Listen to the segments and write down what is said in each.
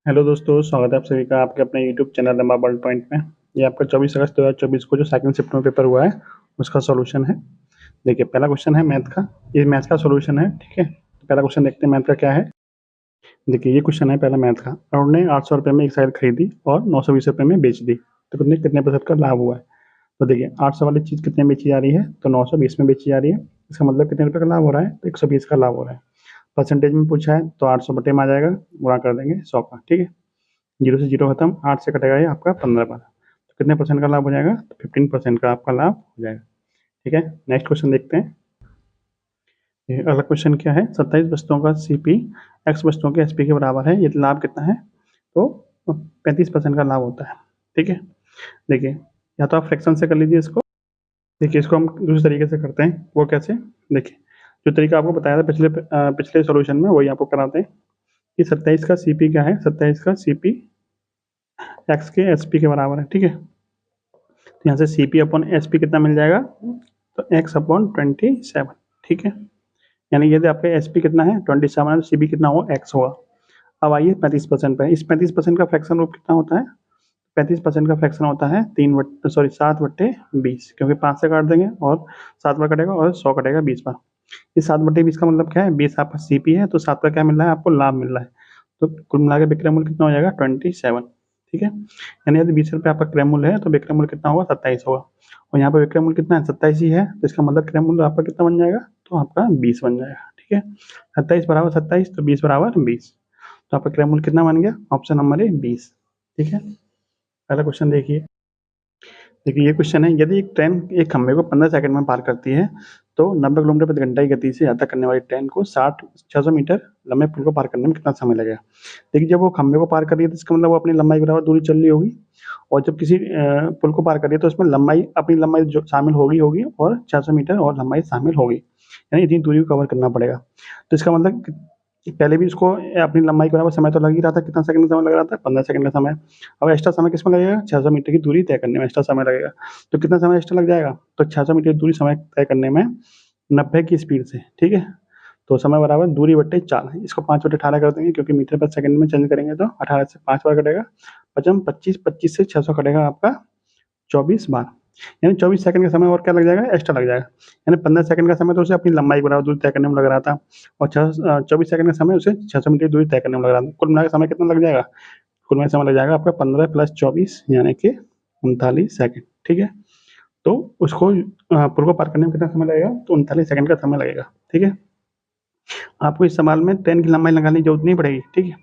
Hello दोस्तों, स्वागत है आप सभी का आपके अपने यूट्यूब चैनल लंबा बॉल पॉइंट में। ये आपका 24 अगस्त 2024 को जो सेकंड शिफ्ट में पेपर हुआ है उसका सॉल्यूशन है। देखिए, पहला क्वेश्चन है मैथ का। ये मैथ का सॉल्यूशन है, ठीक है। तो पहला क्वेश्चन देखते हैं मैथ का क्या है। देखिए, ये क्वेश्चन है पहला मैथ का। अरुण ने 800 रुपये में एक साइकिल खरीदी और 920 रुपये में बेच दी, तो कितने कितने प्रतिशत का लाभ हुआ है। तो देखिए, 800 वाली चीज़ कितने में बेची जा रही है, तो 920 में बेची जा रही है। इसका मतलब कितने रुपये का लाभ हो रहा है, तो 120 का लाभ हो रहा है। परसेंटेज में पूछा है तो 800 बटे में आ जाएगा, गुणा कर देंगे 100 का, ठीक है। जीरो से जीरो खत्म, 8 से कटेगा ये आपका 15 पर। तो कितने परसेंट का लाभ हो जाएगा, तो 15% का आपका लाभ हो जाएगा, ठीक है। नेक्स्ट क्वेश्चन देखते हैं। ये अगला क्वेश्चन क्या है, 27 वस्तुओं का सीपी एक्स वस्तुओं के एसपी के बराबर है, ये लाभ कितना है, तो 35% का लाभ होता है, ठीक है। देखिए, या तो आप फ्रैक्शन से कर लीजिए इसको। देखिए, इसको हम दूसरे तरीके से करते हैं, वो कैसे। देखिए, जो तरीका आपको बताया था पिछले पिछले सॉल्यूशन में, वही आपको कराते हैं कि 27 का सीपी क्या है। 27 का सीपी एक्स के एसपी के बराबर है, ठीक है। तो यहाँ से C P upon S P कितना मिल जाएगा, तो एक्स अपॉन 27, ठीक है। यानी यदि आपका एस पी कितना है 27 है, तो सी पी कितना होगा, एक्स होगा। अब आइए 35% पे। इस 35% का फ्रैक्शन रूप कितना होता है, 35% का फ्रैक्शन होता है 7/20, क्योंकि 5 से काट देंगे और 7 बार कटेगा और 100 कटेगा 20 बार। इस 7/20 का मतलब क्या है, 20 आपका सी पी है, तो 7 का क्या मिल रहा है आपको, लाभ मिल रहा है। तो कुल मिला के विक्रय मूल्य कितना हो जाएगा, 27, ठीक है। यानी यदि 20 रुपये आपका क्रय मूल्य है तो विक्रय मूल्य कितना होगा, 27 होगा। और यहाँ पर विक्रय मूल्य कितना है, 27 ही है, तो इसका मतलब क्रय मूल्य आपका कितना बन जाएगा, तो आपका 20 बन जाएगा, ठीक है। 27 बराबर 27, तो 20 बराबर 20, तो आपका क्रय मूल्य कितना बन गया, ऑप्शन नंबर ए 20, ठीक है। पहला क्वेश्चन देखिए। देखिए, ये क्वेश्चन है, यदि एक ट्रेन एक खंभे को 15 सेकंड में पार करती है तो 90 किलोमीटर प्रति घंटा की गति से यात्रा करने वाली ट्रेन को 600 मीटर लंबे पुल को पार करने में कितना समय लगेगा। देखिए, जब वो खंभे को पार कर रही है तो इसका मतलब वो अपनी लंबाई के बराबर दूरी चल रही होगी। और जब किसी पुल को पार कर रही है तो उसमें लंबाई, अपनी लंबाई जो शामिल होगी होगी और 600 मीटर और लंबाई शामिल होगी, यानी इतनी दूरी को कवर करना पड़ेगा। तो इसका मतलब कि पहले भी उसको अपनी लंबाई के बराबर समय तो लग ही रहा था। कितना सेकंड का समय लग रहा था, 15 सेकंड का समय। अब एक्स्ट्रा समय किसमें लगेगा, 600 मीटर की दूरी तय करने में एक्स्ट्रा समय लगेगा। तो कितना समय एक्स्ट्रा लग जाएगा, तो 600 मीटर की दूरी समय तय करने में 90 की स्पीड से, ठीक है। तो समय बराबर दूरी बट्टे 4, इसको 5/18 कर देंगे, क्योंकि मीटर पर सेकंड में चेंज करेंगे तो 18 से 5 बार कटेगा। पचम 25, 25 से 600 कटेगा आपका 24 बार, यानी 24 सेकंड का समय और क्या लग जाएगा, एक्स्ट्रा लग जाएगा। यानी 15 सेकंड का समय तो उसे अपनी लंबाई के बराबर दूरी तय करने में लग रहा था, और 24 सेकंड का समय उसे 600 मीटर की दूरी तय करने में लग रहा था। कुल मिलाकर समय कितना लग जाएगा, कुल मिलाकर समय लग जाएगा आपका 15 + 24 यानी कि 39 सेकंड, ठीक है। तो उसको पुल को पार करने में कितना समय लगेगा, तो 39 सेकंड का समय लगेगा, ठीक है। आपको इस सवाल में 10 की लंबाई निकालने की जरूरत नहीं पड़ेगी, ठीक है।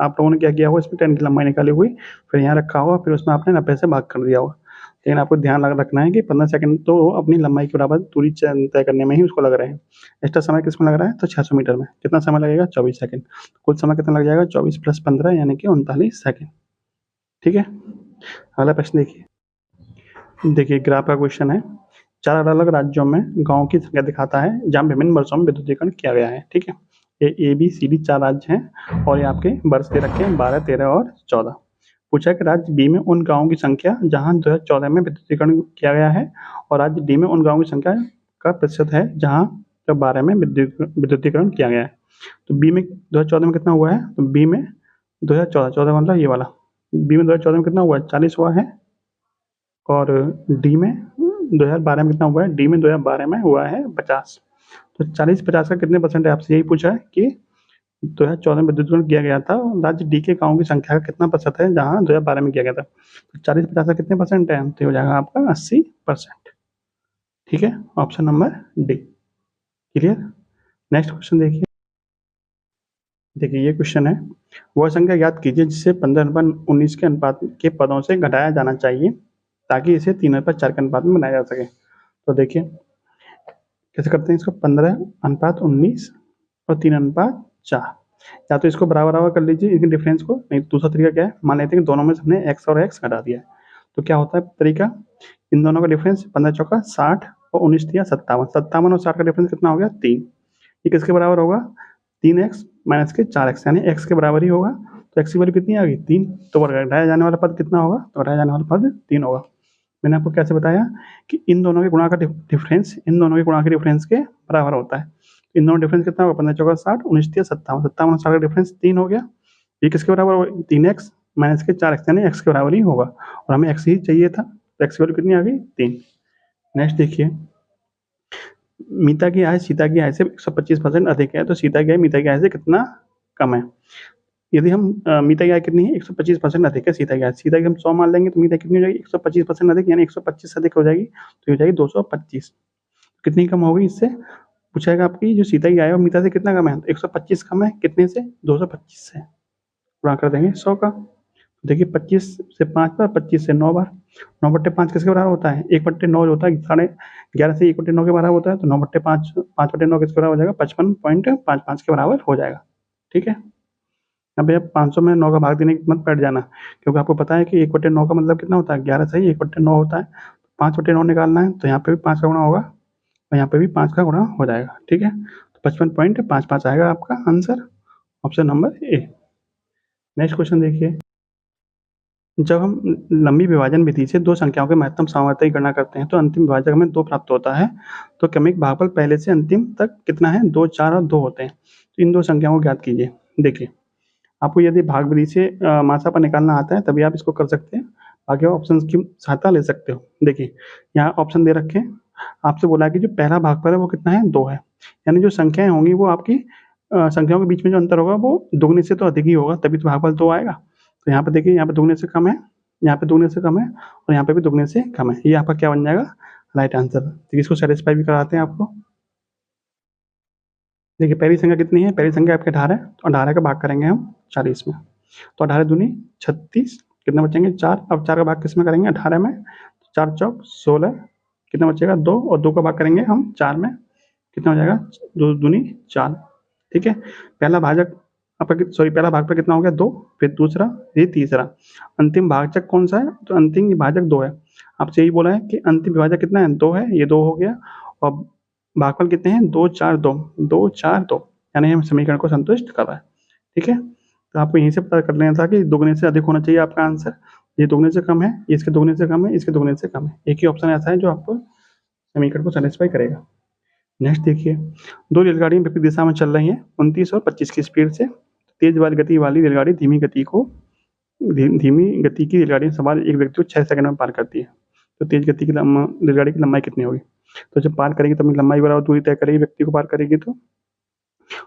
आप लोगों ने क्या किया होगा, इसमें 10 की लंबाई निकाली हुई, फिर यहाँ रखा होगा, फिर उसमें आपने 90 से भाग कर दिया होगा। लेकिन आपको ध्यान रखना है कि 15 सेकंड तो अपनी लंबाई के बराबर दूरी तय करने में ही उसको लग रहे हैं। एक्स्ट्रा समय किसमें लग रहा है, तो 600 मीटर में कितना समय लगेगा, 24 सेकंड। कुल समय कितना लग जाएगा, 24 + 15 यानी कि 39 सेकंड, ठीक है। अगला प्रश्न देखिए। देखिए, ग्राफ का क्वेश्चन है। 4 अलग-अलग राज्यों में गाँवों की संख्या दिखाता है जहाँ विभिन्न वर्षों में विद्युतीकरण किया गया है, ठीक है। ये ए, बी, सी, डी 4 राज्य हैं और ये आपके वर्ष दे रखे हैं 12, 13 और 14। पूछा है कि राज्य बी में उन गाँवों की संख्या जहाँ 2014 में विद्युतीकरण किया गया है, और राज्य डी में उन गाँवों की संख्या का प्रतिशत है जहाँ 2012 में विद्युतीकरण किया गया है। तो बी में 2014 में कितना हुआ है, तो बी में 2014, 14 मतलब ये वाला, बी में 2014 में कितना हुआ है, 40 हुआ है। और डी में 2012 में कितना हुआ है, डी में 2012 में हुआ है 50। तो 40-50 का कितने परसेंट है, आपसे यही पूछा है कि 2014 में विद्युतीकरण किया गया था, राज्य डी के गाँव की संख्या का कितना प्रतिशत है जहाँ 2012 में किया गया था। तो 40-50 का कितने परसेंट है, तो हो जाएगा आपका 80%, ठीक है। Option number D, clear. Next question देखिए। देखिए, ये क्वेश्चन है, वह संख्या ज्ञात कीजिए जिसे 15/19 के अनुपात के पदों से घटाया जाना चाहिए ताकि इसे 3/4 के अनुपात में बनाया जा सके। तो देखिए कैसे करते हैं इसको, 15/19 और 3/4। या तो इसको बराबर बराबर कर लीजिए इनके डिफरेंस को, नहीं तो दूसरा तरीका क्या है, मान लेते हैं कि दोनों में से हमने x और x घटा दिया है। तो क्या होता है तरीका, इन दोनों का डिफरेंस 15 चौका 60 और 19 दिया 57, 57 और 60 का डिफरेंस कितना हो गया, 3। ये किसके बराबर होगा, 3x माइनस के 4x, यानी x के बराबर ही होगा। तो x की वैल्यू कितनी आ गई, 3। तो घटाया जाने वाला पद कितना होगा, तो घटाया जाने वाला पद 3 होगा। मैंने आपको कैसे बताया कि इन दोनों के गुणा का डिफरेंस इन दोनों के गुणा के डिफरेंस के बराबर होता है। इन दोनों डिफरेंस कितना होगा, 15 चौका 60, 19 दिया 57, 57 और 60 का डिफरेंस 3 हो गया। ये किसके बराबर होगा, 3x माइनस के 4x, यानी x के बराबर ही होगा, और हमें x ही चाहिए था, तो x की वैल्यू कितनी आ गई, 3। नेक्स्ट देखिए, मीता की आय सीता की आय से 125% अधिक है, तो सीता की आय मीता की आय से कितना कम है। यदि हम मीता की आय कितनी है, 125% अधिक है सीता की आय, सीता की हम 100 मान लेंगे तो मीता कितनी हो जाएगी, 125% अधिक, यानी 125 से अधिक हो जाएगी, तो हो जाएगी 225। कितनी कम होगी इससे, पूछेगा आपकी जो सीता की आय है वो मीता से कितना कम है, तो 125 कम है कितने से, 225 से, गुणा कर देंगे 100 का। देखिए 25 से 5 बार, 25 से 9 बार, 9/5 किसके बराबर होता है, 1/9 होता है, 11.5 से 1/9 के बराबर होता है, तो 9/5, 5/9 किसके बराबर हो जाएगा, 55.55 के बराबर हो जाएगा। ठीक है, अब भैया 500 में 9 का भाग देने की मत बैठ जाना, क्योंकि आपको पता है कि 1/9 का मतलब कितना होता है, 11 से ही 1/9 होता है, 5/9 निकालना है, तो यहाँ पे भी 5 का गुणा होगा और यहाँ पे भी 5 का गुणा हो जाएगा। ठीक है, तो 55.55 आएगा आपका answer, option number A. Next question देखिए, जब हम लंबी विभाजन विधि से दो संख्याओं के महत्तम सामर्थ्य की गणना करते हैं तो अंतिम विभाजक हमें 2 प्राप्त होता है, तो क्रमिक भागफल पहले से अंतिम तक कितना है, 2, 4 और 2 होते हैं, तो इन दो संख्याओं को ज्ञात कीजिए। देखिए, आपको यदि भाग विधि से मात्रा निकालना आता है तभी आप इसको कर सकते हैं, बाकी ऑप्शन की सहायता ले सकते हो। देखिए, यहाँ ऑप्शन दे रखे हैं, आपसे बोला है कि जो पहला भागफल है वो कितना है, 2 है, यानी जो संख्याएं होंगी वो आपकी संख्याओं के बीच में जो अंतर होगा वो दुगने से तो अधिक ही होगा, तभी तो भागफल 2 आएगा। तो यहाँ पे देखिए, यहाँ पे दुगने से कम है, यहाँ पे दुगने से कम है, और यहाँ पे भी दुगने से कम है, ये आपका क्या बन जाएगा, राइट आंसर। देखिए, इसको सेटिस्फाई भी कराते हैं आपको। देखिए, पहली संख्या कितनी है, पहली संख्या आपके 18 है, तो 18 का भाग करेंगे हम 40 में, तो 18 दूनी 36, कितना बचेंगे 4, अब 4 का भाग किस में करेंगे, 18 में, 4 चौक 16, कितना बचेगा 2, और 2 का भाग करेंगे हम 4 में, कितना हो जाएगा 2 दूनी 4। ठीक है, पहला भाजक आपका सॉरी पहला भाग पर कितना हो गया 2, फिर दूसरा, ये तीसरा, अंतिम भाजक कौन सा है, तो अंतिम विभाजक 2 है, आपसे यही बोला है कि अंतिम विभाजक कितना है, 2 है, ये 2 हो गया, और भागफल कितने हैं, 2 4 2, 2 4 2, यानी हम समीकरण को संतुष्ट कर रहा है। ठीक है, तो आपको यहीं से पता कर लेना था कि दुगने से अधिक होना चाहिए आपका आंसर, ये दुगने से कम है, इसके दुगने से कम है, इसके दुगने से कम है, एक ही ऑप्शन ऐसा है जो आपको समीकरण को सेटिस्फाई करेगा। नेक्स्ट देखिए, दो रेलगाड़ियां विपरीत दिशा में चल रही हैं 29 और 25 की स्पीड से, तेज वाली गति वाली रेलगाड़ी धीमी गति की रेलगाड़ी सवार एक व्यक्ति को 6 सेकंड में पार करती है, तो तेज गति की रेलगाड़ी की लंबाई कितनी होगी, तो जब पार करेगी तब लंबाई बराबर दूरी तय करेगी, व्यक्ति को पार करेगी, तो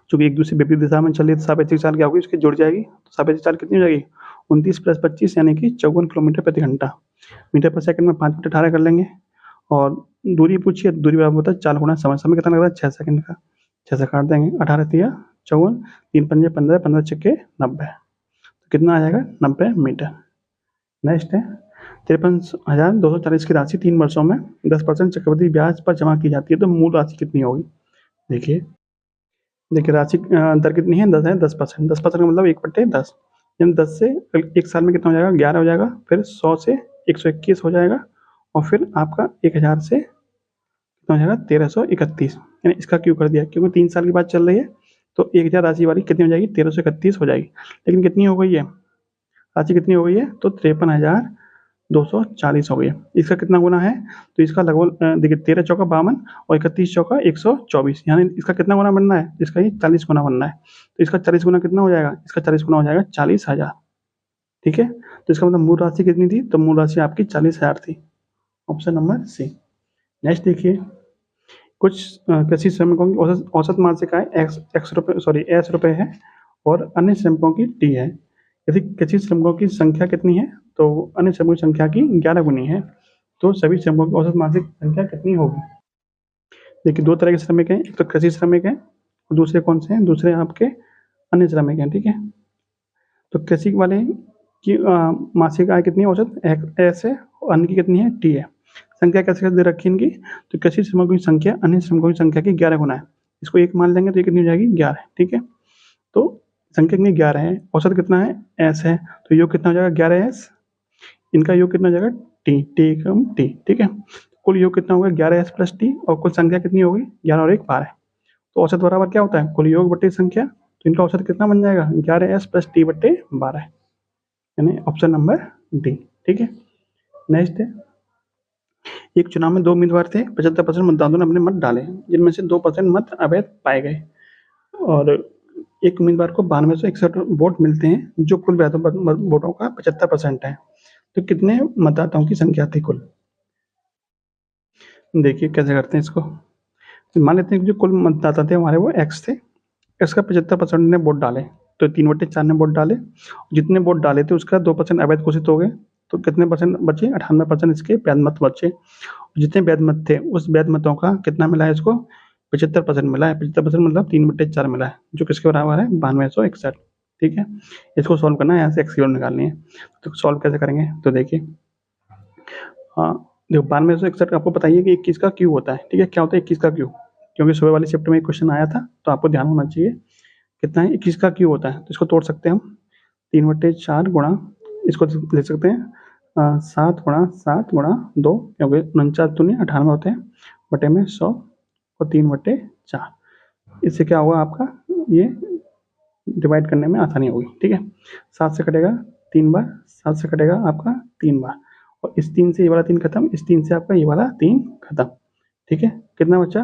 चूंकि एक दूसरे विपरीत दिशा में चल रही है तो सापेक्षिक चाल क्या होगी, उसकी जुड़ जाएगी, तो सापेक्षिक चाल कितनी हो जाएगी, 29 + 25 यानी कि 54 किलोमीटर प्रति घंटा, मीटर पर सेकंड में 5/18 कर लेंगे, और दूरी पूछिए, दूरी बराबर होता है 4 गुना समय, समय कितना लग रहा है 6 सेकंड का, 6 से काट देंगे, 18 तिया 54, 3 पंजे 15, 15 छक्के 90, तो कितना आ जाएगा 90 मीटर। नेक्स्ट है 53,240 की राशि 3 वर्षों में 10% चक्रवृद्धि ब्याज पर जमा की जाती है, तो मूल राशि कितनी होगी। देखिए, राशि दर कितनी है, 10 है, 10%, 10% का मतलब 1/10, यानी 10 से एक साल में कितना हो जाएगा 11 हो जाएगा, फिर 100 से 121 हो जाएगा, और फिर आपका 1000 से कितना हो जाएगा 1331, यानी इसका क्यों कर दिया, क्योंकि 3 साल की बात चल रही है, तो 1000 राशि वाली कितनी हो जाएगी 1331 हो जाएगी, लेकिन कितनी हो गई है राशि, कितनी हो गई है, तो 53,240 हो गई है, इसका कितना गुना है, तो इसका लगभग देखिए 13 चौका 52 और 31 चौका 124, यानी इसका कितना गुना बनना है, इसका ये 40 गुना बनना है, तो इसका 40 गुना कितना हो जाएगा, इसका 40 गुना हो जाएगा 40,000। ठीक है, तो इसका मतलब मूल राशि कितनी थी, तो मूल राशि आपकी 40,000 थी, ऑप्शन नंबर सी। नेक्स्ट देखिए, कुछ कृषि श्रमिकों की औसत मासिक आय एस रुपये है, और अन्य श्रमिकों की टी है, यदि कृषि श्रमिकों की संख्या कितनी है, तो अन्य श्रमिकों की संख्या की 11 गुनी है, तो सभी श्रमिकों की औसत मासिक संख्या कितनी होगी। देखिए, 2 तरह के श्रमिक हैं, एक तो कृषि श्रमिक हैं, और दूसरे कौन से हैं, दूसरे आपके अन्य श्रमिक हैं। ठीक है, तो कृषि वाले की मासिक आय कितनी है, औसत एस है, और अन्य की कितनी है, टी है। संख्या कैसे दे रखी है इनकी, तो कृषि श्रमिकों की संख्या अन्य श्रमिकों की संख्या की 11 गुना है, इसको 1 मान लेंगे तो ये कितनी हो जाएगी 11। ठीक है, तो संख्या कितनी 11 है, औसत कितना है एस है, तो योग कितना हो जाएगा 11s, इनका योग कितना हो जाएगा टी, टी कम टी। ठीक है, कुल योग कितना होगा 11s + टी, और कुल संख्या कितनी होगी 11 और 1 12, तो औसत बराबर क्या होता है कुल योग बटे संख्या, तो इनका औसत कितना बन जाएगा 11s + टी बटे 12, यानी ऑप्शन नंबर डी। ठीक है, नेक्स्ट है, एक चुनाव में 2 उम्मीदवार थे, 75% मतदाताओं ने अपने मत डाले, जिनमें से 2% मत अवैध पाए गए, और एक उम्मीदवार को 9261 वोट मिलते हैं, जो कुल वोटों का 75% है। तो कितने मतदाताओं की संख्या थी कुल? देखिए कैसे करते हैं इसको। मान लेते हैं कि जो कुल मतदाता थे हमारे वो एक्स थे, एक्स का 75% ने वोट डाले, तो 3/4 ने वोट डाले। जितने वोट डाले थे उसका 2% अवैध घोषित हो गए, तो कितने परसेंट बचे? 98% इसके वैध मत बचे। जितने वैध मत थे उस वैध मतों का कितना मिला है इसको? 75% मिला है। 75% मतलब 3/4 मिला है, जो किसके बराबर है? 9261। ठीक है, इसको सॉल्व करना है, यहाँ से एक्स की वैल्यू निकालनी है। तो सॉल्व कैसे करेंगे? तो देखिए, हाँ देखो, 9261 आपको बताइए कि 21 का क्यू होता है। ठीक है, क्या होता है 21 का क्यू? क्योंकि सुबह वाली शिफ्ट में एक क्वेश्चन आया था, तो आपको ध्यान होना चाहिए। कितना है? 21 का क्यू होता है। तो इसको तोड़ सकते हैं हम, 3/4 गुणा, इसको लिख सकते हैं 7 गुणा 7 गुणा 2, क्योंकि 49×2 = 98 होते हैं, बटे में 100 और 3/4। इससे क्या होगा आपका? ये डिवाइड करने में आसानी होगी। ठीक है, 7 से कटेगा 3 बार, 7 से कटेगा आपका 3 बार, और इस 3 से ये वाला 3 खत्म, इस 3 से आपका ये वाला 3 खत्म। ठीक है, कितना बचा?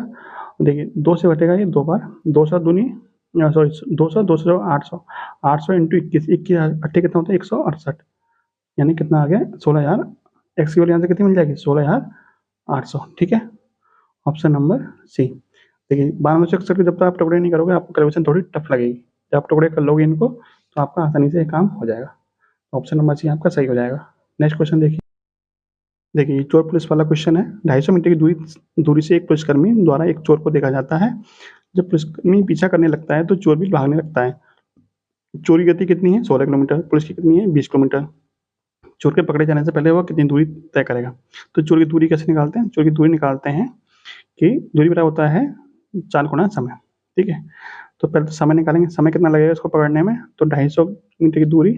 देखिए 2 से घटेगा ये 2 बार, 200 दूनी सॉरी 200, 200 800, 800 इंटू 21, 21 अट्ठे कितना होता है? 168, यानी कितना आ गया? 16,000। एक्स की वैल्यू यहाँ से कितनी मिल जाएगी? 16,800। ठीक है, ऑप्शन नंबर सी। देखिए 9261 जब तक आप टुकड़े नहीं करोगे आपको कैलकुलेशन थोड़ी टफ लगेगी, जब आप टुकड़े कर लोगे इनको तो आपका आसानी से काम हो जाएगा। ऑप्शन नंबर सी आपका सही हो जाएगा। नेक्स्ट क्वेश्चन देखिए। देखिए चोर पुलिस वाला क्वेश्चन है। 250 मीटर की दूरी से एक पुलिसकर्मी द्वारा एक चोर को देखा जाता है। जब पुलिसकर्मी पीछा करने लगता है तो चोर भी भागने लगता है। चोर की गति कितनी है? 16 किलोमीटर। पुलिस की कितनी है? 20 किलोमीटर। चोर के पकड़े जाने से पहले वह कितनी दूरी तय करेगा? तो चोर की दूरी कैसे निकालते हैं? चोर की दूरी निकालते हैं कि दूरी बराबर होता है 4 गुना समय। ठीक है, तो पहले तो समय निकालेंगे, समय कितना लगेगा इसको पकड़ने में? तो 250 मीटर की दूरी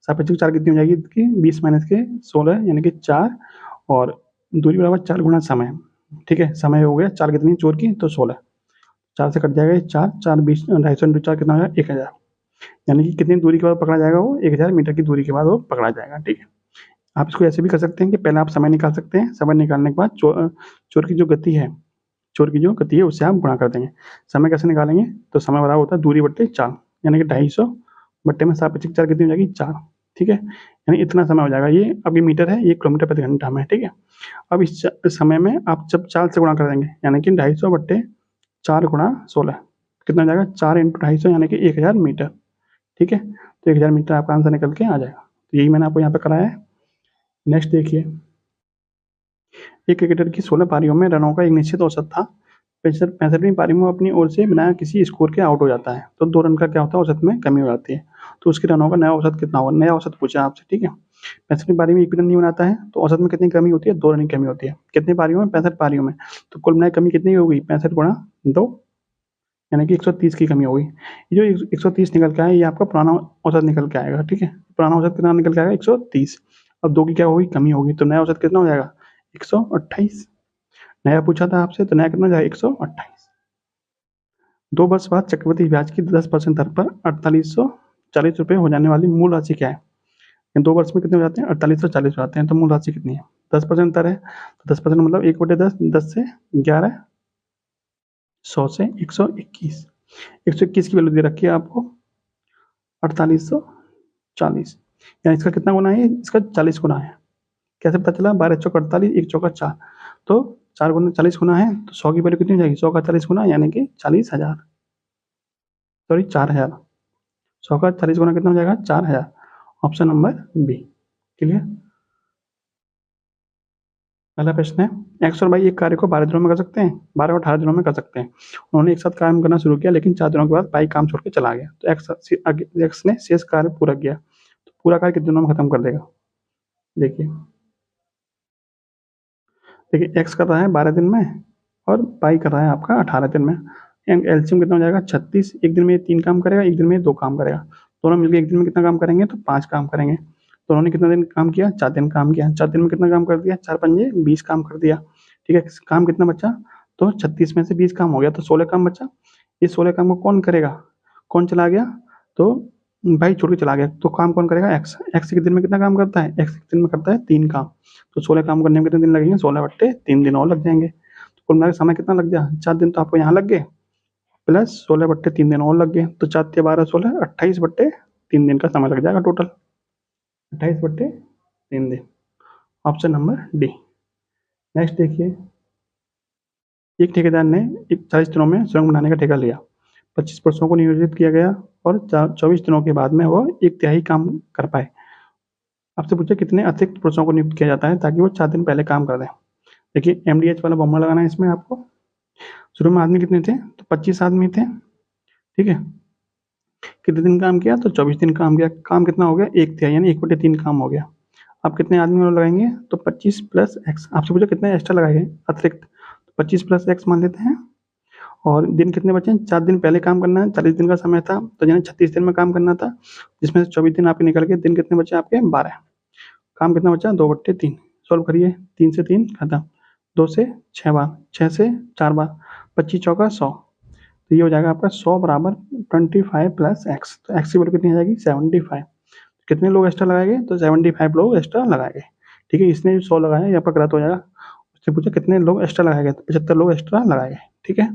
सापेक्षिक 4 कितनी हो जाएगी इसकी? 20 माइनस के 16 यानी कि 4, और दूरी बराबर 4 गुना समय। ठीक है, समय हो गया 4 कितनी चोर की? तो 16। 4 से कट जाएगा ये 4, 4 20, 250 इंटू 4 कितना हो जाएगा? 1000। यानी कि कितनी दूरी के बाद पकड़ा जाएगा वो? 1000 मीटर की दूरी के बाद वो पकड़ा जाएगा। ठीक है, आप इसको ऐसे भी कर सकते हैं कि पहले आप समय निकाल सकते हैं, समय निकालने के बाद चोर की जो गति है, चोर की जो गति है उससे आप गुणा कर देंगे। समय कैसे निकालेंगे? तो समय बराबर होता है दूरी बट्टे 4, यानी कि 250 बट्टे में सापेक्षिक 4 कितनी हो जाएगी? 4। ठीक है, यानी इतना समय हो जाएगा। ये अभी मीटर है, ये किलोमीटर प्रति घंटा में। ठीक है, अब इस समय में आप जब 4 से गुणा कर देंगे, यानी कि 250 बट्टे 4 गुणा 16 कितना हो जाएगा? 4 इंटू 250 यानी कि 1000 मीटर। ठीक है, तो 1000 मीटर आपका आंसर निकल के आ जाएगा। तो यही मैंने आपको यहाँ पे कराया है। नेक्स्ट देखिए, एक क्रिकेटर की 16 पारियों में रनों का एक निश्चित औसत था। 65वीं पारी में वो अपनी ओर से बिना किसी स्कोर के आउट हो जाता है, तो 2 रन का क्या होता है? औसत में कमी हो जाती है। तो उसके रनों का नया औसत कितना होगा? नया औसत पूछा आपसे। ठीक है, 65वीं पारी में एक भी रन नहीं बनाता है, तो औसत में कितनी कमी होती है? 2 रन की कमी होती है। कितनी पारियों में? 65 पारियों में। तो कुल मिलाकर कमी कितनी होगी? 65 गुणा 2, यानी कि 130 की कमी होगी। ये जो 130 निकल के आया, ये आपका पुराना औसत निकल के आएगा। ठीक है, पुराना औसत कितना निकल के आएगा? 130। अब 2 की क्या होगी? कमी होगी, तो नया औसत कितना हो जाएगा? 128। नया पूछा था आपसे, तो नया कितना हो जाएगा? 128। 2 वर्ष बाद चक्रवृद्धि ब्याज की 10% दर पर 4840 रुपये हो जाने वाली मूल राशि क्या है? 2 वर्ष में कितने हो जाते हैं? 4840 हो जाते हैं, तो मूल राशि कितनी है? 10% दर है, तो 10% मतलब 1/10, 10 से 11, 100 से 121। 121 की वैल्यू दे रखी है आपको 4840, यानी इसका कितना गुना है? इसका 40 गुना है। कैसे पता चला? 12 चौक 48, 1 चौका 4, तो 4 गुना 40 गुना है, तो 100 की वैल्यू कितनी हो जाएगी? 100 का 40 गुना यानी कि 40,000, सॉरी 4000। 100 का 40 गुना कितना हो जाएगा? 4000। Option number B. क्लियर? पहला प्रश्न है, एक्स और वाई एक कार्य को 12 दिनों में कर सकते हैं, 12 और 18 दिनों में कर सकते हैं। उन्होंने एक साथ काम करना शुरू किया, लेकिन 4 दिनों के बाद वाई काम छोड़ के चला गया, तो एक्स ने शेष कार्य पूरा किया, तो पूरा कार्य कितने दिनों में खत्म कर देगा? देखिए देखिए, एक्स कर रहा है 12 दिन में और वाई कर रहा है आपका 18 दिन में। एलसीएम कितना हो जाएगा? 36। एक दिन में ये 3 काम करेगा, एक दिन में ये 2 काम करेगा। दोनों मिलकर एक दिन में कितना काम करेंगे? तो 5 काम करेंगे। दोनों ने कितना दिन काम किया? 4 दिन काम किया। 4 दिन में कितना काम कर दिया? 4 पंजे 20 काम कर दिया। ठीक है, काम कितना बचा? तो 36 में से 20 काम हो गया, तो 16 काम बचा। इस 16 काम को कौन करेगा? कौन चला गया? तो भाई छोड़ के चला गया, तो काम कौन करेगा? एक्स। एक्स एक दिन में कितना काम करता है? एक्स एक दिन में करता है 3 काम, तो 16 काम करने में कितने दिन लगेंगे? 16 बट्टे 3 दिन और लग जाएंगे। तो कुल मिलाकर समय कितना लग गया? 4 दिन तो आपको यहाँ लग गए, प्लस 16/3 दिन और लग गए, तो 4 12 16 28/3 दिन का समय लग जाएगा टोटल, 28/3 दिन। Option number D. नेक्स्ट देखिए, एक ठेकेदार ने 40 दिनों में सुरंग बनाने का ठेका लिया, 25 पुरुषों को नियोजित किया गया और 24 दिनों के बाद में वो 1/3 काम कर पाए। आपसे पूछे कितने अतिरिक्त पुरुषों को नियुक्त किया जाता है ताकि वो 4 दिन पहले काम कर दें। देखिए MDH वाला फॉर्मूला लगाना है इसमें आपको। शुरू में आदमी कितने थे, तो 25 आदमी थे, ठीक है। कितने दिन काम किया, तो 24 दिन काम किया। काम कितना हो गया, 1/3 यानी 1/3 काम हो गया। आप कितने आदमी और लगाएंगे, तो 25 + x। आपसे पूछा कितने एक्स्ट्रा लगाएंगे अतिरिक्त, तो 25 + x मान लेते हैं। और दिन कितने बचे, 4 दिन पहले काम करना है, 40 दिन का समय था, तो यानी 36 दिन में काम करना था, जिसमें से 24 दिन आपके निकल गए। दिन कितने बचे आपके, 12। काम कितना बचा, 2/3। सॉल्व करिए, 3 से 3 खत्म, 2 से 6 बार, 6 से 4 बार, 25 चौका 100। तो ये हो जाएगा आपका 100 बराबर 25 + x। तो x की वैल्यू कितनी आ जाएगी, 75। कितने लोग एक्स्ट्रा लगाएंगे, तो 75 लोग एक्स्ट्रा लगाएंगे, ठीक है। इसने जो 100 लगाया यहाँ पर गलत हो जाएगा। उससे पूछा कितने लोग एक्स्ट्रा लगाएंगे, तो 75 लोग एक्स्ट्रा लगाएंगे, ठीक है।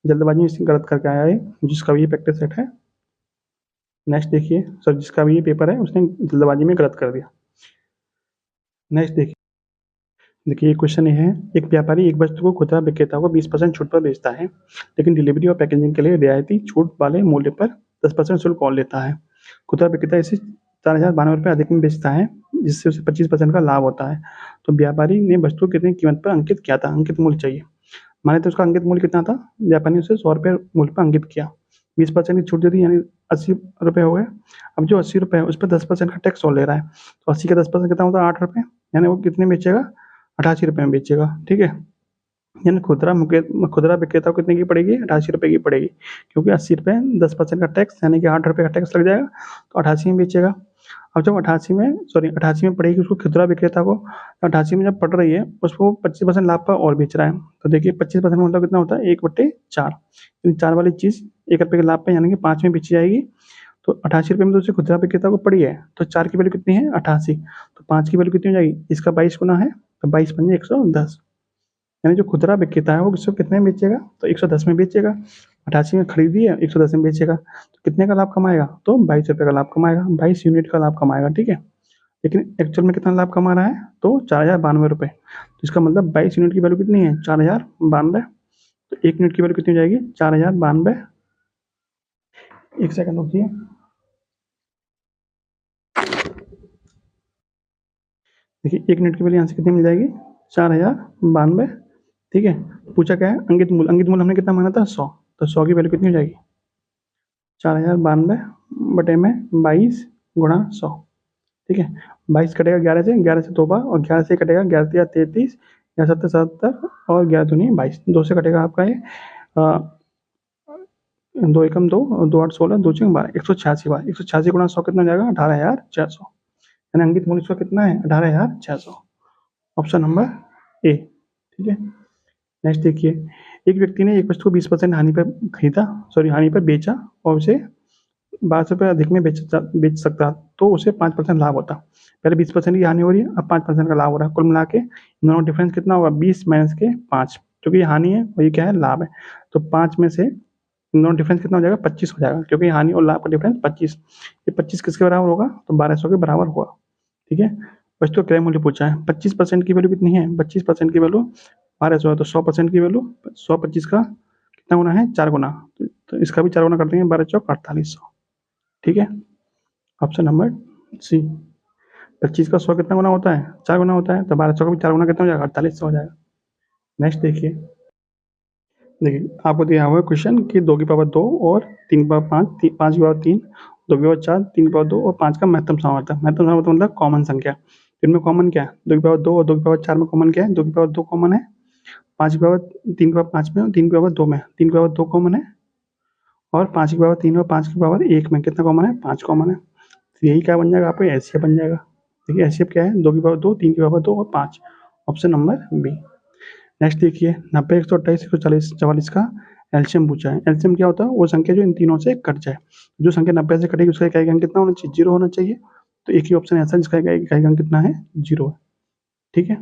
जल्दबाजी में इसने गलत करके आया है, जिसका भी ये प्रैक्टिस सेट है। नेक्स्ट देखिए, सर जिसका भी ये पेपर है उसने जल्दबाजी में गलत कर दिया। नेक्स्ट देखिए, ये क्वेश्चन है, एक व्यापारी एक वस्तु को खुदरा विक्रेता को 20% छूट पर बेचता है, लेकिन डिलीवरी और पैकेजिंग के लिए रियायती छूट वाले मूल्य पर 10% शुल्क और लेता है। खुदरा विक्रेता इसे 4092 रुपये अधिक में बेचता है, जिससे उसे 25% का लाभ होता है। तो व्यापारी ने वस्तु कितनी कीमत पर अंकित किया था, अंकित मूल्य चाहिए। माने तो उसका अंकित मूल्य कितना था, व्यापारी ने उसे 100 रुपये मूल्य पर अंकित किया, 20% की छूट दे दी, यानी 80 रुपये हो गए। अब जो 80 रुपये है उस पर 10% का टैक्स और ले रहा है, तो 80 का 10% कितना होता है, 8 रुपये, यानी वो कितने बेचेगा, 88 रुपये में बेचेगा, ठीक है। यानी खुदरा विक्रेता को कितने की पड़ेगी, 88 रुपये की पड़ेगी, क्योंकि 80 रुपये 10% का टैक्स यानी कि 8 रुपये का टैक्स लग जाएगा, तो 88 में बेचेगा। अब जब 88 में पड़ेगी उसको खुदरा विक्रेता को, 88 में जब पड़ रही है उसको 25% लाभ पर और बेच रहा है। तो देखिए 25% मतलब कितना होता है, 1/4, यानी 4 वाली चीज़ 1 रुपये के लाभ पे यानी कि 5 में बेची जाएगी। तो 88 रुपये में तो उसे खुदरा विक्रेता को पड़ी है, तो 4 की वैल्यू कितनी है, 88, तो 5 की वैल्यू कितनी हो जाएगी, इसका 22 गुना है, तो 22 × 110, यानी जो खुदरा विक्रेता है वो इसको कितने में बेचेगा, तो 110 में बेचेगा। 88 में खरीदी है, 110 में बेचेगा, तो कितने का लाभ कमाएगा, तो 22 रुपये का लाभ कमाएगा, 22 यूनिट का लाभ कमाएगा, ठीक है। लेकिन एक्चुअल में कितना लाभ कमा रहा है, तो 4092 रुपये। तो इसका मतलब 22 यूनिट की वैल्यू कितनी है, 4092। तो 1 यूनिट की वैल्यू कितनी हो जाएगी, 4092। एक सेकंड रुकिए, देखिए 1 यूनिट की वैल्यू यहाँ से कितनी मिल जाएगी, 4092, ठीक है। पूछा क्या है, अंकित मूल्य। अंकित मूल्य हमने कितना माना था, 100, तो 100 की वैल्यू कितनी हो जाएगी, 4092 बटे में 22 गुणा 100, ठीक है। 22 कटेगा 11 से 2 बार, और 11 से कटेगा 11 × 33, या 70 70, और 11 दूनी 22, 2 से कटेगा आपका ये 2 एकम 2, 2 8 16, 2 6 12, 186 बार। 186 गुणा 100 कितना हो जाएगा, 18600, यानी अंकित मूल्य इसका कितना है, 18600। ऑप्शन नंबर ए, ठीक है। नेक्स्ट देखिए, एक व्यक्ति ने एक वस्तु को 20% हानि पर बेचा और उसे 12 रुपये अधिक में बेच सकता, तो उसे 5% लाभ होता। पहले 20% की हानि हो रही है, अब 5% का लाभ हो रहा है। कुल मिला के इन दोनों डिफरेंस कितना होगा, 20 - 5, क्योंकि ये हानि है और ये क्या है, लाभ है। तो 5 में से इन दोनों डिफरेंस कितना हो जाएगा, 25 हो जाएगा, क्योंकि हानि और लाभ का डिफरेंस 25। ये 25 किसके बराबर होगा, तो 1200 के बराबर होगा, ठीक है। वस्तु का क्रय मूल्य पूछा है, 25% की वैल्यू कितनी है, 25% की वैल्यू 1200 है, तो 100% की वैल्यू 100 25 का कितना गुना है, 4 गुना, तो इसका भी 4 गुना कर देंगे, 12 चौक 4800, ठीक है। Option number C. 25 का 100 कितना गुना होता है, 4 गुना होता है, तो 1200 का भी 4 गुना कितना हो जाएगा, 4800 हो जाएगा। नेक्स्ट देखिए, आपको दिया हुआ है क्वेश्चन कि 2 की पावर 2 और 3 की पावर 5, 5 की पावर 3, 2 की पावर 4, 3 की पावर 2 और 5 का महत्तम सामर्थ्य। महत्तम सामर्थ्य मतलब कॉमन संख्या। इनमें कॉमन क्या है, 2 की पावर 2 और 2 की पावर 4 में कॉमन क्या है, 2 की पावर 2 कॉमन है, 5 की पावर 3 की पावर 5 में, और 3 की पावर 2 में, 3 की पावर 2 कॉमन है, और 5 की पावर 3 और 5 की पावर 1 में कितना कॉमन है, 5 कॉमन है। तो यही क्या बन जाएगा, आपका एचसीएफ बन जाएगा। देखिए एचसीएफ क्या है, 2 की पावर 2, 3 की पावर 2 और 5। Option number B. नेक्स्ट देखिए, 90 128 140 44 का एलसीएम पूछा है। एलसीएम क्या होता है, वो संख्या जो इन तीनों से कट जाए। जो संख्या 90 से कटेगी उसका इकाई अंक कितना होना चाहिए, 0 होना चाहिए। तो एक ही ऑप्शन ऐसा है जिसका इकाई अंक कितना है, 0 है, ठीक है।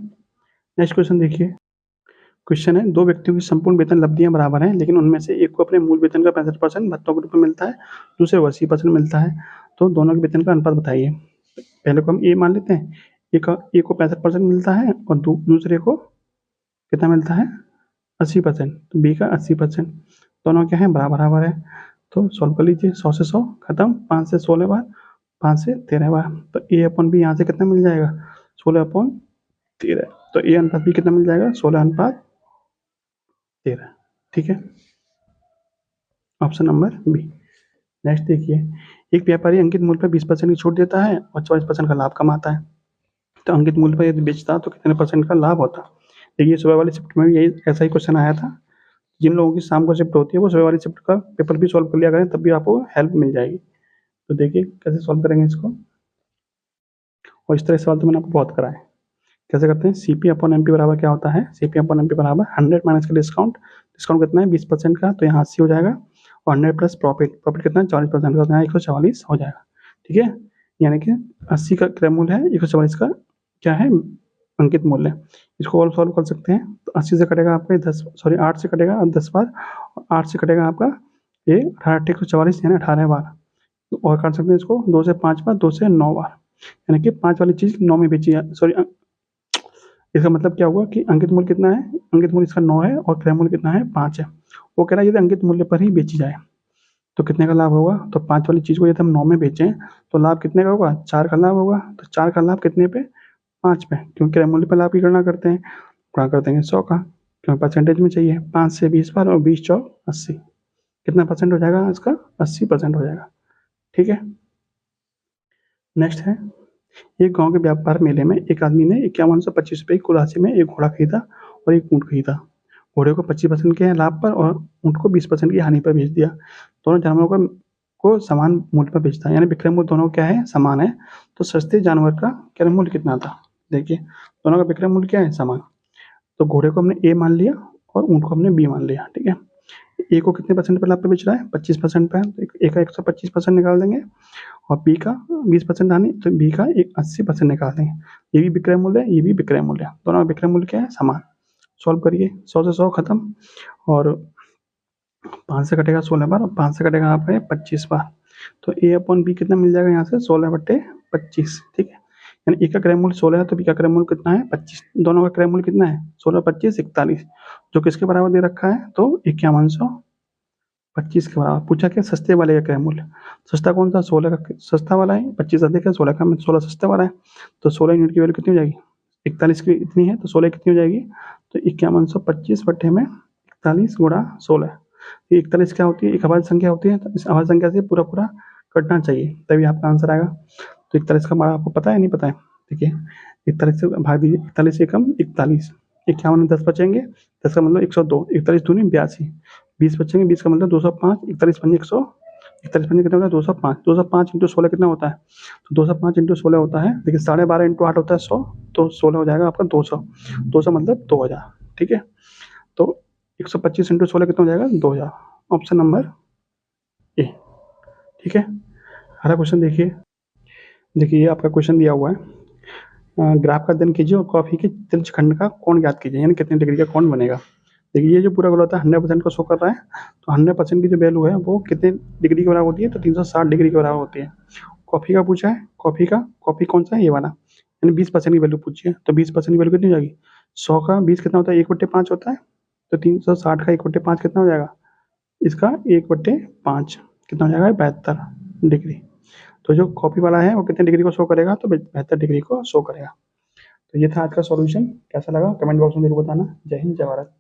नेक्स्ट क्वेश्चन देखिए, क्वेश्चन है, दो व्यक्तियों की संपूर्ण वेतन लब्धियां बराबर हैं, लेकिन उनमें से एक को अपने मूल वेतन का 65% भत्तों के रूप में मिलता है, दूसरे को 80% मिलता है। तो दोनों के वेतन का अनुपात बताइए। पहले को हम ए मान लेते हैं, ए को 65% मिलता है और दूसरे को कितना मिलता है, 80%। तो बी का 80%। दोनों क्या है, बराबर है। तो सॉल्व कर लीजिए, 100 से 100 खत्म, 5 से 16 बार, 5 से 13 बार। तो ए अपॉन बी यहाँ से कितना मिल जाएगा, 16/13। तो ए अनुपात बी कितना मिल जाएगा, 16/13। ठीक है, ऑप्शन नंबर बी। नेक्स्ट देखिए, एक व्यापारी अंकित मूल्य पर 20% की छूट देता है और 24% का लाभ कमाता है। तो अंकित मूल्य पर यदि बेचता तो कितने परसेंट का लाभ होता। देखिए, सुबह वाली शिफ्ट में भी यही ऐसा ही क्वेश्चन आया था। जिन लोगों की शाम को शिफ्ट होती है वो सुबह वाली शिफ्ट का पेपर भी सॉल्व कर लिया करें, तब भी आपको हेल्प मिल जाएगी। तो देखिए कैसे सॉल्व करेंगे इसको, और इस तरह सवाल तो मैंने आपको बहुत कराए। कैसे करते हैं, C P upon M P बराबर क्या होता है, C P upon M P बराबर 100 माइनस का डिस्काउंट। डिस्काउंट कितना है, 20% का, तो यहाँ 80 हो जाएगा, और 100 प्लस प्रॉफिट, प्रॉफिट कितना है 40% का, तो यहाँ 144 हो जाएगा। ठीक है, यानी कि 80 का क्रय मूल्य है, 144 का क्या है, अंकित मूल्य। इसको और सॉल्व कर सकते हैं। तो 80 से कटेगा आपका 8 से कटेगा 10 बार, और 8 से कटेगा आपका ये 18 यानी 18 बार। तो और काट सकते हैं इसको 2 से 5 बार, 2 से 9 बार, यानी कि 5 वाली चीज़ 9 में बेची है। सॉरी, इसका मतलब क्या हुआ कि अंकित मूल्य कितना है, अंकित मूल्य इसका 9 है और क्रय मूल्य कितना है, 5 है। वो कह रहा है यदि अंकित मूल्य पर ही बेची जाए तो कितने का लाभ होगा। तो 5 वाली चीज़ को यदि हम 9 में बेचें तो लाभ कितने का होगा, 4 का लाभ होगा। तो 4 का लाभ कितने पे, 5 पे, क्योंकि क्रय मूल्य पर लाभ की गणना करते हैं, गुणा कर देंगे 100 का, क्योंकि परसेंटेज में चाहिए। 5 से 20 बार और 20 चौ 80, कितना परसेंट हो जाएगा इसका, 80% हो जाएगा। ठीक है, नेक्स्ट है, एक गांव के व्यापार मेले में एक आदमी ने 5125 रुपये की कुल राशि में एक घोड़ा खरीदा और एक ऊँट खरीदा। घोड़े को 25% के लाभ पर और ऊँट को 20% की हानि पर बेच दिया। दोनों जानवरों को समान मूल्य पर बेचता है, यानी विक्रय मूल्य दोनों क्या है, समान है। तो सस्ते जानवर का क्रय मूल्य कितना था, देखिए दोनों का विक्रय मूल्य क्या है, समान। तो घोड़े को हमने ए मान लिया और ऊँट को हमने बी मान लिया। ठीक है, ए को कितने परसेंट पर लाभ पे बेच रहा है, 25% पे है, तो ए का 125% निकाल देंगे, और बी का 20% हानि, तो बी का 80% निकाल देंगे। ये भी विक्रय मूल्य है, ये भी विक्रय मूल्य है, दोनों का विक्रय मूल्य क्या है, समान। सॉल्व करिए, 100 से 100 खत्म, और 5 से कटेगा 16 बार, और 5 से कटेगा आपका 25 बार। तो ए अपॉन बी कितना मिल जाएगा यहाँ से, 16/25। ठीक है, यानी ए का क्रय मूल्य 16 है तो बी का क्रय मूल्य कितना है, 25। दोनों का क्रय मूल्य कितना है, 16, 25, 41, जो किसके बराबर दे रखा है, तो 5125 के बराबर। पूछा क्या, सस्ते वाले का क्रय मूल्य। सस्ता कौन सा, 16 का सस्ता वाला है, 25 अधिक है, 16 का, 16 सस्ता वाला है। तो 16 यूनिट की वैल्यू कितनी हो जाएगी, 41 की इतनी है, तो 16 कितनी हो जाएगी, तो 5125 बट्टे में 41 गुणा 16। ये 41 क्या होती है, एक अभाज्य संख्या होती है, तो इस अभाज्य संख्या से पूरा पूरा कटना चाहिए, तभी आपका आंसर आएगा। तो 41 का मान आपको पता है नहीं पता है, देखिए 41 से भाग दीजिए, 41 से कम 41, 51 में 10 बचेंगे, 10 का मतलब 102, 41 दूनी 82, 20 बचेंगे, 20 का मतलब 205, 41 पंजे 100, 41 पंजे कितना होता है, 205, 205 इंटू 16 कितना होता है, तो 205 इंटू 16 होता है, देखिए 12.5 इंटू 8 होता है 100, तो 16 हो जाएगा आपका 200, 200 मतलब 2000। ठीक है, तो 125 इंटू 16 कितना हो जाएगा, 2000, ऑप्शन नंबर ए। ठीक है, अगला क्वेश्चन देखिए। देखिए ये आपका क्वेश्चन दिया हुआ है, ग्राफ का अध्ययन कीजिए और कॉफी के त्रिज्यखंड का कोण ज्ञात कीजिए, यानी कितने डिग्री का कोण बनेगा। देखिए ये जो पूरा गोला होता है 100% को शो कर रहा है, तो 100% की जो वैल्यू है वो कितने डिग्री के बराबर होती है, तो 360 डिग्री के बराबर होती है। कॉफी का पूछा है, कॉफी कौन सा है, ये वाला, यानी 20% की वैल्यू पूछी है, तो 20% की वैल्यू कितनी हो जाएगी, 100 का 20 कितना होता है, 1/5 होता है, तो 360 का 1/5 कितना हो जाएगा, इसका 1/5 कितना हो जाएगा, 72 डिग्री। तो जो कॉपी वाला है वो कितने डिग्री को शो करेगा, तो 72 डिग्री को शो करेगा। तो ये था आज का सॉल्यूशन, कैसा लगा कमेंट बॉक्स में जरूर बताना। जय हिंद, जय भारत।